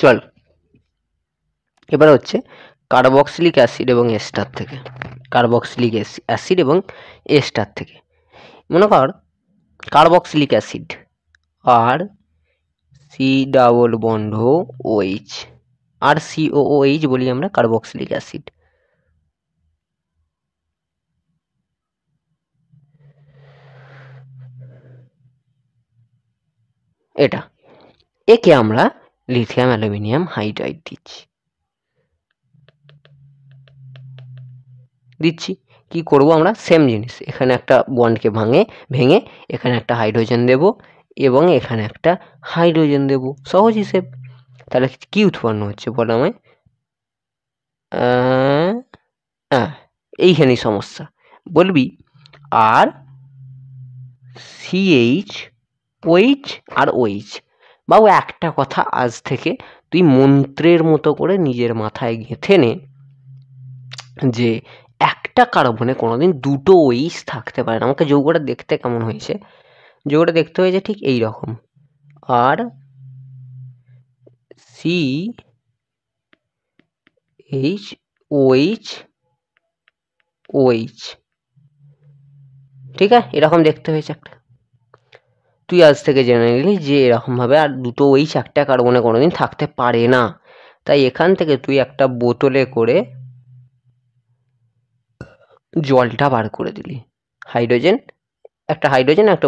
S1: চল, এবার হচ্ছে কার্বক্সিলিক অ্যাসিড এবং এস্টার থেকে, কার্বক্সিলিক অ্যাসিড এবং এস্টার থেকে। মনে কর কার্বক্সিলিক অ্যাসিড আর C≡OH, আর COOH বলি আমরা কার্বক্সিলিক অ্যাসিড। এটা, একে আমরা লিথিয়াম অ্যালুমিনিয়াম হাইড্রাইড দিচ্ছি। কি করব আমরা? সেম জিনিস, এখানে একটা বন্ডকে ভেঙে এখানে একটা হাইড্রোজেন দেব এবং এখানে একটা হাইড্রোজেন দেব, সহজ হিসেব। তাহলে কি উৎপন্ন হচ্ছে বলো আমায়? এইখানেই সমস্যা। বলবি আর সিএইচ ওইচ আর ওইচ। বাবু একটা কথা আজ থেকে তুই মন্ত্রের মতো করে নিজের মাথায় গেঁথে নে যে একটা কার্বনে কোনোদিন দুটো ওইচ থাকতে পারে না। আমাকে যৌগটা দেখতে কেমন হয়েছে? যৌগটা দেখতে হয়েছে ঠিক এই রকম, আর সি এইচ ওইচ ওইচ, ঠিক আছে? এরকম দেখতে হয়েছে একটা। তুই আজ থেকে জেনে নিলি যে এরকমভাবে আর দুটো ওইচ একটা কার্বনে কোনোদিন থাকতে পারে না। তাই এখান থেকে তুই একটা বোতলে করে জলটা বার করে দিলি, হাইড্রোজেন একটা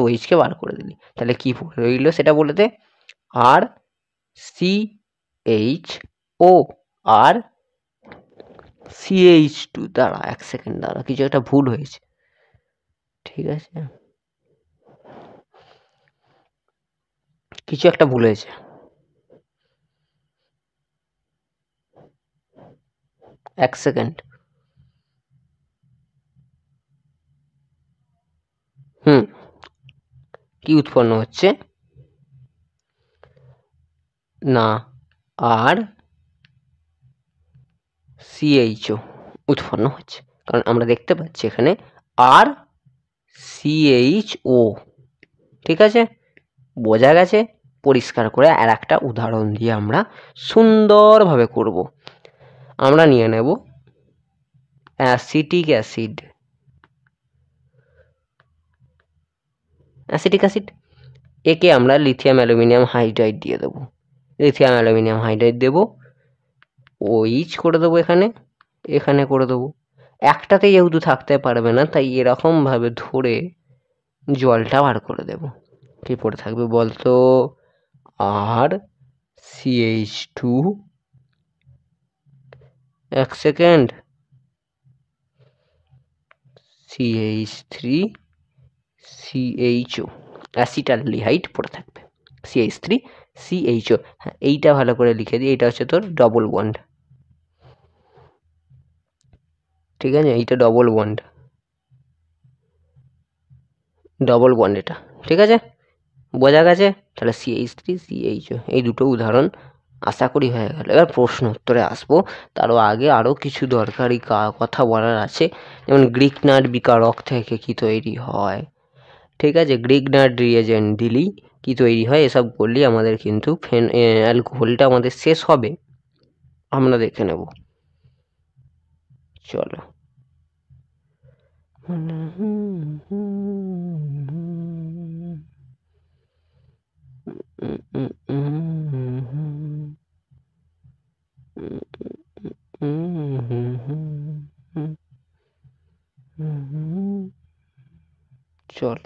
S1: ওইচকে বার করে দিলি। তাহলে কি রইল সেটা বলে দে। আর সি এইচ ও আর CH2, দাঁড়া 1 সেকেন্ড দাঁড়া, কিছু একটা ভুল হয়েছে, ঠিক আছে? কিছু একটা ভুল হয়েছে, 1 সেকেন্ড। কি উৎপন্ন হচ্ছে না, আর CHO উৎপন্ন হচ্ছে, কারণ আমরা দেখতে পাচ্ছি এখানে আর CHO, ঠিক আছে? বোঝা গেছে? পরিষ্কার করে আর একটা উদাহরণ দিয়ে আমরা সুন্দরভাবে করব। আমরা নিয়ে নেব অ্যাসিটিক অ্যাসিড, একে আমরা লিথিয়াম অ্যালুমিনিয়াম হাইড্রাইড দিয়ে দেবো। লিথিয়াম অ্যালুমিনিয়াম হাইড্রাইড দেবো, ওইচ করে দেবো, এখানে করে দেবো। একটাতে যেহেতু থাকতে পারবে না, তাই এরকমভাবে ধরে জলটা বার করে দেব। কি পড়ে থাকবে বলতো? আর CH2, 1 second, CH3 CHO, acetaldehyde পড়ে থাকবে, CH3 CHO। হ্যাঁ, এইটা ভালো করে লিখে দিই, এটা হচ্ছে তোর ডবল বন্ড, ঠিক আছে? এইটা ডবল বন্ড এটা, ঠিক আছে? বোঝা গেছে? তাহলে CH3 CHO, এই দুটো উদাহরণ আশা করি হয়ে গেল। এবার প্রশ্ন উত্তরে আসবো, তারও আগে আরও কিছু দরকারি কথা বলার আছে। যেমন গ্রিগনার্ড বিকারক থেকে কি তৈরি হয়, ঠিক আছে? গ্রিগনার্ড রিয়েজেন্ট দিলি কি তৈরি হয়, এসব করলেই আমাদের কিন্তু অ্যালকোহলটা আমাদের শেষ হবে। আমরা দেখে নেব, চলো। চল,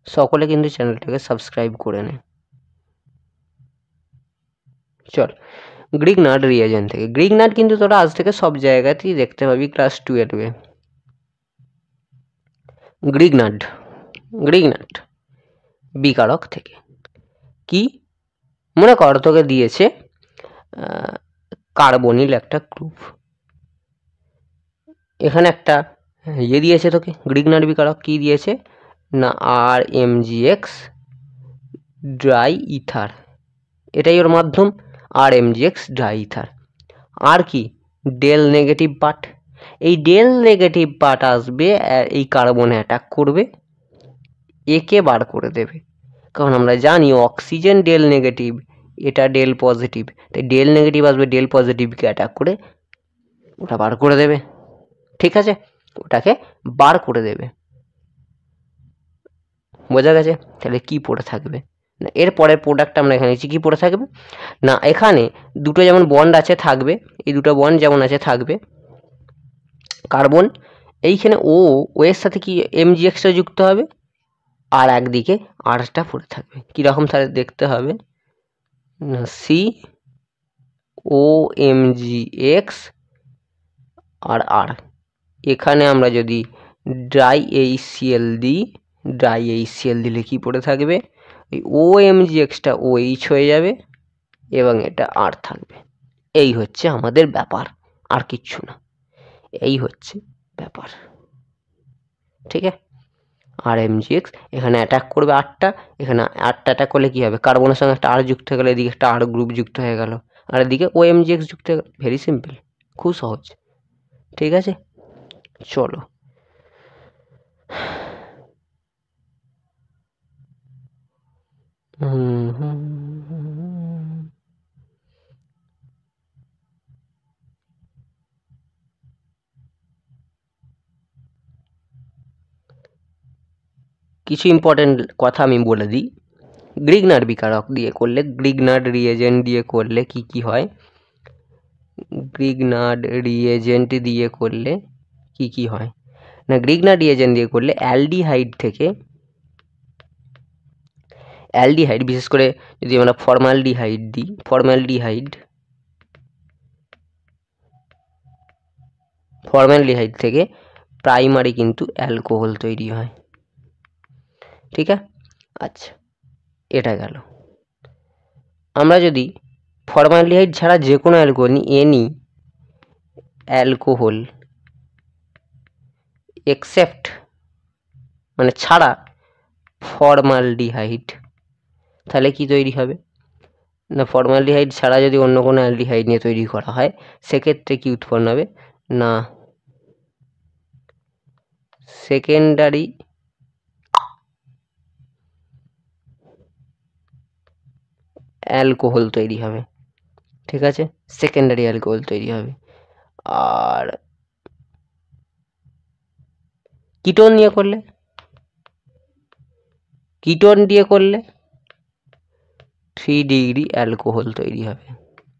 S1: সকলে কিন্তু চ্যানেলটাকে সাবস্ক্রাইব করে নে। চল, গ্রিগনার্ড রিয়েজেন্ট থেকে। গ্রিগনার্ড কিন্তু তোরা আজ থেকে সব জায়গাতেই দেখতে পাবি ক্লাস 12-এ। গ্রিগনার্ড বিকারক থেকে কি মনে কর তোকে দিয়েছে কার্বনিল একটা গ্রুপ, এখানে একটা দিয়েছে তোকে গ্রিগনার্ড বিকারক, কি দিয়েছে না RMgX ড্রাই ইথার, এটাই ওর মাধ্যম, RMgX ড্রাই ইথার। আর কি ডেল নেগেটিভ পার্ট, এই ডেল নেগেটিভ পার্ট আসবে, এই কার্বনে অ্যাটাক করবে, একে বার করে দেবে। কারণ আমরা জানি অক্সিজেন ডেল নেগেটিভ, এটা ডেল পজিটিভ, তাই ডেল নেগেটিভ আসবে, ডেল পজিটিভকে অ্যাটাক করে ওটা বার করে দেবে, ঠিক আছে? ওটাকে বার করে দেবে, বোঝা গেছে? তাহলে কি পড়ে থাকবে না, এর পরের প্রোডাক্ট আমরা এখানে কি পড়ে থাকবে না, এখানে দুটো যেমন বন্ড আছে থাকবে, এই দুটো বন্ড যেমন আছে থাকবে, কার্বন এইখানে ও এর সাথে কি MgX যুক্ত হবে, আর একদিকে আরটা পড়ে থাকবে। কীরকম তাহলে দেখতে হবে, C O M G X R R. এখানে আমরা যদি ড্রাই এইচসিএল দিই, ড্রাই এইচসিএল দিলে কি পড়ে থাকবে, এই ও এম জি এক্সটা ও এইচ হয়ে যাবে এবং এটা আর থাকবে। এই হচ্ছে আমাদের ব্যাপার, আর কিচ্ছু না, এই হচ্ছে ব্যাপার। ঠিক আছে, আর এম জি এক্স এখানে অ্যাটাক করবে আটটা, এখানে আটটা অ্যাটাক করলে কী হবে, কার্বনের সঙ্গে একটা আর যুক্ত হয়ে গেলে এদিকে একটা আর গ্রুপ যুক্ত হয়ে গেল, আর এদিকে ও এম জি এক্স যুক্ত হয়ে গেল। ভেরি সিম্পল, খুব সহজ। ঠিক আছে, চলো। কিছু ইম্পর্টেন্ট কথা আমি বলে দিই। গ্রিগনার বিকারক দিয়ে করলে, গ্রিগনার্ড রিয়েজেন্ট দিয়ে করলে কি কি হয়, গ্রিগনার্ড রিয়েজেন্ট দিয়ে করলে কি কি হয় না, গ্রিগনার্ড রিয়েজেন্ট দিয়ে করলে অ্যালডিহাইড থেকে, অ্যালডিহাইড বিশেষ করে যদি আমরা ফর্মালডিহাইড দিই, ফর্মালডিহাইড থেকে প্রাইমারি কিন্তু অ্যালকোহল তৈরি হয়। ঠিক আছে, আচ্ছা এটা গেল। আমরা যদি ফর্মালডিহাইড ছাড়া যে কোনো অ্যালকোহল নিই, এনি অ্যালকোহল এক্সেপ্ট মানে ছাড়া ফর্মালডিহাইড, তাহলে কি তৈরি হবে না, ফর্মালডিহাইড ছাড়া যদি অন্য কোনো অ্যালডিহাইড নিয়ে তৈরি করা হয় সেক্ষেত্রে কি উৎপন্ন হবে না, সেকেন্ডারি অ্যালকোহল তৈরি হবে। ঠিক আছে, সেকেন্ডারি অ্যালকোহল তৈরি হবে। আর কিটোন দিয়ে করলে, কিটোন দিয়ে করলে 3 ডিগ্রি অ্যালকোহল তৈরি হবে।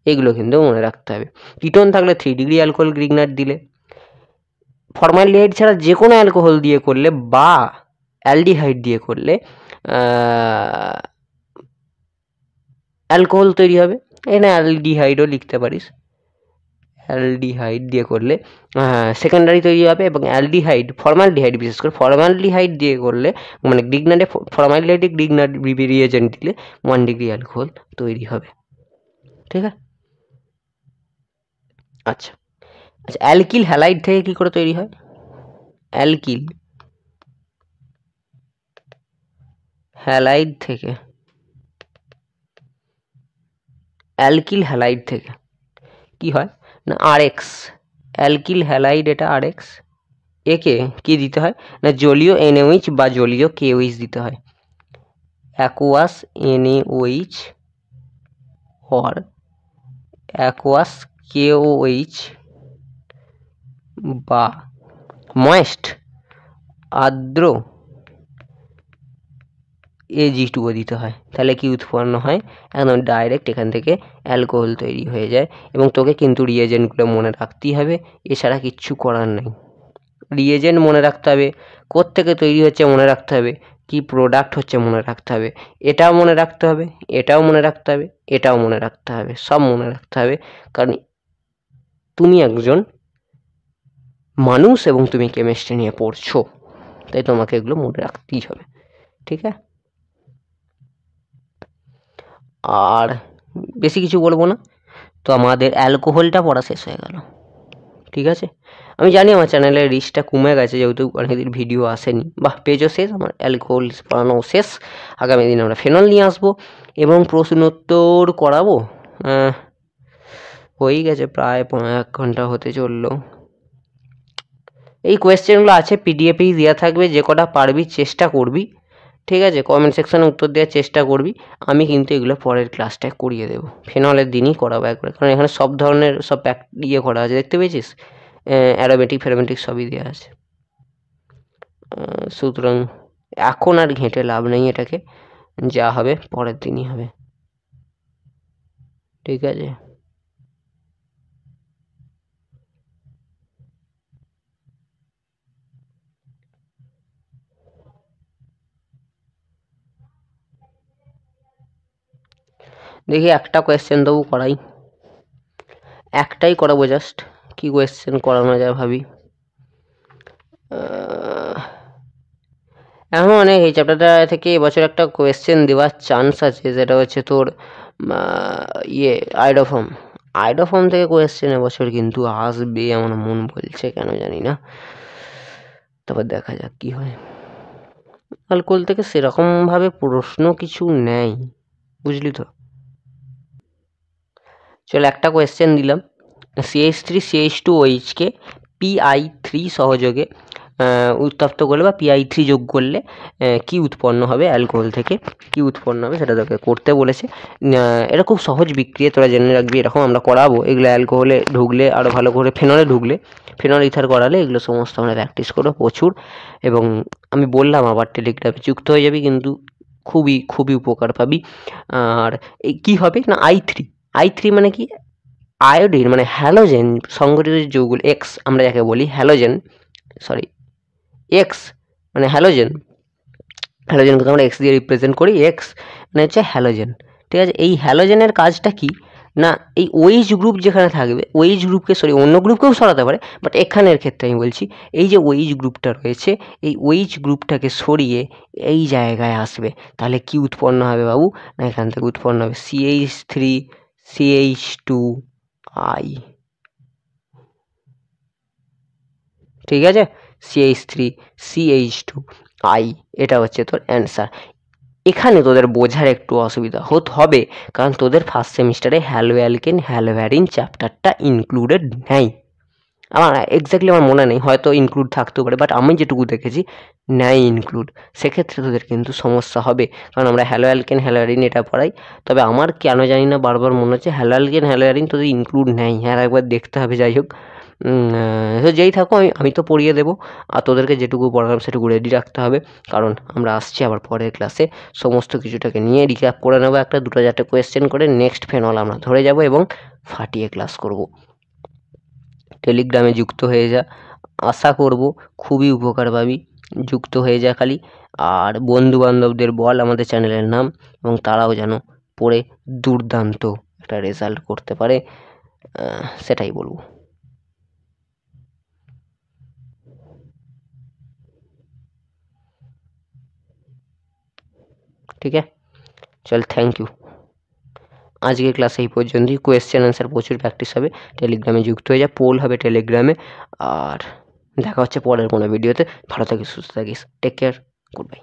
S1: এগুলো কিন্তু মনে রাখতে হবে। কিটোন থাকলে 3 ডিগ্রি অ্যালকোহল গ্রিগনার দিলে, ফর্মালডিহাইড ছাড়া যে কোনো অ্যালকোহল দিয়ে করলে বা অ্যালডিহাইড দিয়ে করলে অ্যালকোহল তৈরি হবে। এখানে অ্যালডিহাইডও লিখতে পারিস, অ্যালডিহাইড দিয়ে করলে সেকেন্ডারি তৈরি হবে, এবং অ্যালডিহাইড ফর্মালডিহাইড বিশেষ করে ফর্মালডিহাইড দিয়ে করলে মানে গ্রিগনারে ফর্মালডিহাইডে গ্রিগনার রিয়েজেন্ট দিলে 1 ডিগ্রি অ্যালকোহল তৈরি হবে। ঠিক আছে, আচ্ছা আচ্ছা, অ্যালকিল হ্যালাইড থেকে কী করে তৈরি হয়, অ্যালকিল হ্যালাইড থেকে, অ্যালকিল হ্যালাইড থেকে কি হয় না আর এক্স, অ্যালকিল হ্যালাইড এটা আর এক্স, একে কি দিতে হয় না জলীয় এনএইচ বা জলীয় কেওইচ দিতে হয়, aqueous NH or aqueous KOH বা ময়েস্ট আর্দ্র Ag2O দিতে হয়। তাহলে কি উৎপন্ন হয়, একদম ডাইরেক্ট এখান থেকে অ্যালকোহল তৈরি হয়ে যায়। এবং তোকে কিন্তু রিয়েজেন্টগুলো মনে রাখতেই হবে, এছাড়া কিচ্ছু করার নেই। রিয়েজেন্ট মনে রাখতে হবে, কোত্থেকে তৈরি হচ্ছে মনে রাখতে হবে, কি প্রোডাক্ট হচ্ছে মনে রাখতে হবে, এটাও মনে রাখতে হবে, এটাও মনে রাখতে হবে, এটাও মনে রাখতে হবে, সব মনে রাখতে হবে। কারণ তুমি একজন মানুষ এবং তুমি কেমিস্ট্রি নিয়ে পড়ছো, তাই তোমাকে এগুলো মনে রাখতেই হবে। ঠিক আছে, আর বেশি কিছু বলবো না, তো আমাদের অ্যালকোহলটা পড়া শেষ হয়ে গেল। ঠিক আছে, আমি জানি আমার চ্যানেলের রিচটা কমে গেছে যেহেতু অনেকদিন ভিডিও আসেনি, বাহ পেজও শেষ, আমার অ্যালকোহল পড়ানো শেষ। আগামী দিন আমরা ফেনল নিয়ে আসবো এবং প্রশ্নোত্তর করাবো। হয়েই গেছে প্রায় 1 ঘন্টা হতে চললো। এই কোয়েশ্চেনগুলো আছে পিডিএফেই দেওয়া থাকবে, যে কটা পারবি চেষ্টা করবি। ঠিক আছে, কমেন্ট সেকশানে উত্তর দেওয়ার চেষ্টা করবি। আমি কিন্তু এগুলো পরের ক্লাসটায় করিয়ে দেবো, ফেনলের দিনই করাবো একবার, কারণ এখানে সব ধরনের সব ইয়ে করা আছে, দেখতে পেয়েছিস, অ্যারোমেটিক ফেরোমেটিক সবই দেওয়া আছে। সুতরাং এখন আর ঘেঁটে লাভ নেই এটাকে, যা হবে পরের দিনই হবে। ঠিক আছে। দেখি একটা কোয়েশ্চেন দেবো করাই, একটাই করাবো জাস্ট। কি কোয়েশ্চেন করানো যায় ভাবি। এখন অনেক এই চ্যাপ্টারটা থেকে এবছর একটা কোয়েশ্চেন দেওয়ার চান্স আছে, যেটা হচ্ছে তোর আইডোফর্ম। আইডোফর্ম থেকে কোয়েশ্চেন এবছর কিন্তু আসবে আমার মন বলছে, কেন জানি না, তারপর দেখা যাক কি হয়। অ্যালকোহল থেকে সেরকম ভাবে প্রশ্ন কিছু নেই, বুঝলি তো। চল একটা কোয়েশ্চেন দিলাম, CH3CH2OH কে PI3 সহযোগে উত্তপ্ত করলে বা PI3 যোগ করলে কি উৎপন্ন হবে, অ্যালকোহল থেকে কি উৎপন্ন হবে সেটা তোকে করতে বলেছে। এটা খুব সহজ বিক্রিয়া, তোরা জেনে রাখবি, এরকম আমরা করাবো। এগুলো অ্যালকোহলে ঢুকলে আরও ভালো করে, ফেনলে ঢুকলে, ফেনল ইথার করালে, এগুলো সমস্ত আমরা প্র্যাকটিস করবো প্রচুর। এবং আমি বললাম আবার টেলিগ্রামে যুক্ত হয়ে যাবি, কিন্তু খুবই খুবই উপকার পাবি। আর এই কী হবে না, I3 মানে কি, আয়োডিন মানে হ্যালোজেন সংগঠিত যৌগগুলো, এক্স আমরা যাকে বলি হ্যালোজেন, সরি এক্স মানে হ্যালোজেন, হ্যালোজেনকে তো আমরা এক্স দিয়ে রিপ্রেজেন্ট করি, এক্স মানে হচ্ছে হ্যালোজেন, ঠিক আছে। এই হ্যালোজেনের কাজটা কি না, এই ওএইচ গ্রুপ যেখানে থাকবে, ওএইচ গ্রুপকে, সরি অন্য গ্রুপকেও সরাতে পারে, বাট এখানের ক্ষেত্রে আমি বলছি এই যে ওএইচ গ্রুপটা রয়েছে, এই ওএইচ গ্রুপটাকে সরিয়ে এই জায়গায় আসবে, তাহলে কি উৎপন্ন হবে বাবু, না এখান থেকে উৎপন্ন হবে CH3CH2I, ঠিক আছে, CH3CH2I, এটা হচ্ছে তোর অ্যান্সার। এখানে তোদের বোঝার একটু অসুবিধা হবে, কারণ তোদের ফার্স্ট সেমিস্টারে হ্যালো অ্যালকেন হ্যালোভ্যারিন চ্যাপ্টারটা ইনক্লুডেড নেই। আমার এক্স্যাক্টলি আমার মনে নেই, হয়তো ইনক্লুড থাকতেও পারে, বাট আমি যেটুকু দেখেছি নেই ইনক্লুড। সেক্ষেত্রে তোদের কিন্তু সমস্যা হবে, কারণ আমরা হ্যালো অ্যালকেন হ্যালোভ্যারিন এটা পড়াই। তবে আমার কেন জানি না বারবার মনে হচ্ছে হ্যালো অ্যালকেন হ্যালোভ্যারিন তোদের ইনক্লুড নেই, হ্যাঁ একবার দেখতে হবে। যাই হোক, তো যেই থাকো আমি তো পড়িয়ে দেবো, আর তোদেরকে যেটুকু পড়ালাম সেটুকু রেডি রাখতে হবে, কারণ আমরা আসছি আবার পরের ক্লাসে সমস্ত কিছুটাকে নিয়ে রিক্যাপ করে নেবো, একটা দুটো চারটে কোয়েশ্চেন করে নেক্সট ফেনল আমরা ধরে যাব এবং ফাটিয়ে ক্লাস করব। টেলিগ্রামে যুক্ত হয়ে যা, আশা করব খুবই উপকার পাবি, যুক্ত হয়ে যা খালি। আর বন্ধু বান্ধবদের বল আমাদের চ্যানেলের নাম, এবং তারাও যেন পড়ে দুর্দান্ত একটা রেজাল্ট করতে পারে, সেটাই বলবো। ঠিক আছে, চল, থ্যাংক ইউ। আজকের ক্লাসে এই পর্যন্তই। কোয়েশ্চেন অ্যান্সার প্রচুর প্র্যাকটিস হবে, টেলিগ্রামে যুক্ত হয়ে যা, পোল হবে টেলিগ্রামে। আর দেখা হচ্ছে পরের কোনো ভিডিওতে। ভালো থাকিস, সুস্থ থাকিস, টেক কেয়ার, গুড বাই।